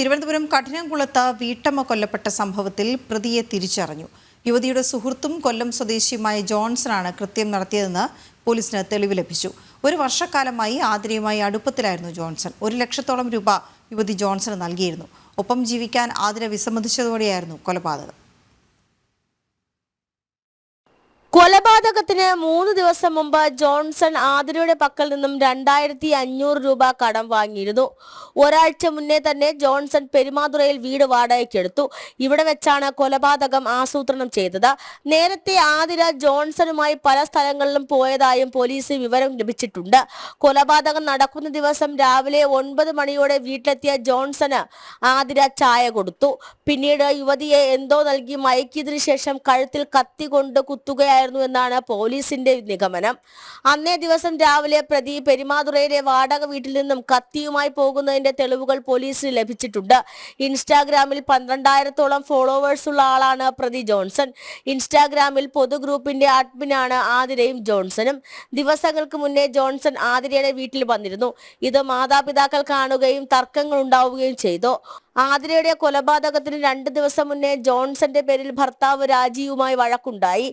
തിരുവനന്തപുരം കഠിനംകുളത്ത് വീട്ടമ്മ കൊല്ലപ്പെട്ട സംഭവത്തിൽ പ്രതിയെ തിരിച്ചറിഞ്ഞു. യുവതിയുടെ സുഹൃത്തും കൊല്ലം സ്വദേശിയുമായ ജോൺസണാണ് കൃത്യം നടത്തിയതെന്ന് പോലീസിന് തെളിവ് ലഭിച്ചു. ഒരു വർഷക്കാലമായി ആതിരയുമായി അടുപ്പത്തിലായിരുന്നു ജോൺസൺ. 1 ലക്ഷത്തോളം രൂപ യുവതി ജോൺസണ് നൽകിയിരുന്നു. ഒപ്പം ജീവിക്കാൻ ആതിര വിസമ്മതിച്ചതോടെയായിരുന്നു കൊലപാതകം. കൊലപാതകത്തിന് 3 ദിവസം മുമ്പ് ജോൺസൺ ആതിരയുടെ പക്കൽ നിന്നും 2500 രൂപ കടം വാങ്ങിയിരുന്നു. ഒരാഴ്ച മുന്നേ തന്നെ ജോൺസൺ പെരുമാതുറയിൽ വീട് വാടകയ്ക്കെടുത്തു. ഇവിടെ വെച്ചാണ് കൊലപാതകം ആസൂത്രണം ചെയ്തത്. നേരത്തെ ആതിര ജോൺസണുമായി പല സ്ഥലങ്ങളിലും പോയതായും പോലീസ് വിവരം ലഭിച്ചിട്ടുണ്ട്. കൊലപാതകം നടക്കുന്ന ദിവസം രാവിലെ 9 മണിയോടെ വീട്ടിലെത്തിയ ജോൺസണ് ആതിര ചായ കൊടുത്തു. പിന്നീട് യുവതിയെ എന്തോ നൽകി മയക്കിയതിനു ശേഷം കഴുത്തിൽ കത്തി കൊണ്ട് കുത്തുകയായിരുന്നു എന്നാണ് പോലീസിന്റെ നിഗമനം. അന്നേ ദിവസം രാവിലെ പ്രതി പെരുമാതുറയിലെ വാടക വീട്ടിൽ നിന്നും കത്തിയുമായി പോകുന്നതിന്റെ തെളിവുകൾ പോലീസിന് ലഭിച്ചിട്ടുണ്ട്. ഇൻസ്റ്റാഗ്രാമിൽ 12,000-ഓളം ഫോളോവേഴ്സ് ഉള്ള ആളാണ് പ്രതി ജോൺസൺ. ഇൻസ്റ്റാഗ്രാമിൽ പൊതുഗ്രൂപ്പിന്റെ അഡ്മിനാണ് ആതിരയും ജോൺസണും. ദിവസങ്ങൾക്ക് മുന്നേ ജോൺസൺ ആതിരയുടെ വീട്ടിൽ വന്നിരുന്നു. ഇത് മാതാപിതാക്കൾ കാണുകയും തർക്കങ്ങൾ ഉണ്ടാവുകയും ചെയ്തു. ആതിരയുടെ കൊലപാതകത്തിന് 2 ദിവസം മുന്നേ ജോൺസന്റെ പേരിൽ ഭർത്താവ് രാജീവുമായി വഴക്കുണ്ടായി.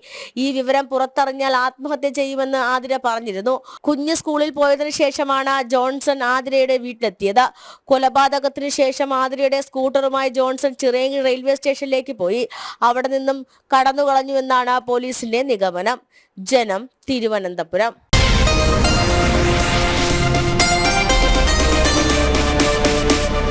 ഈ വിവരം പുറത്തറിഞ്ഞാൽ ആത്മഹത്യ ചെയ്യുമെന്ന് ആതിര പറഞ്ഞിരുന്നു. കുഞ്ഞ് സ്കൂളിൽ പോയതിനു ശേഷമാണ് ജോൺസൺ ആതിരയുടെ വീട്ടിലെത്തിയത്. കൊലപാതകത്തിന് ശേഷം ആതിരയുടെ സ്കൂട്ടറുമായി ജോൺസൺ ചിറയൻകീഴ് റെയിൽവേ സ്റ്റേഷനിലേക്ക് പോയി. അവിടെ നിന്നും കടന്നുകളഞ്ഞുവെന്നാണ് പോലീസിന്റെ നിഗമനം. ജനം, തിരുവനന്തപുരം.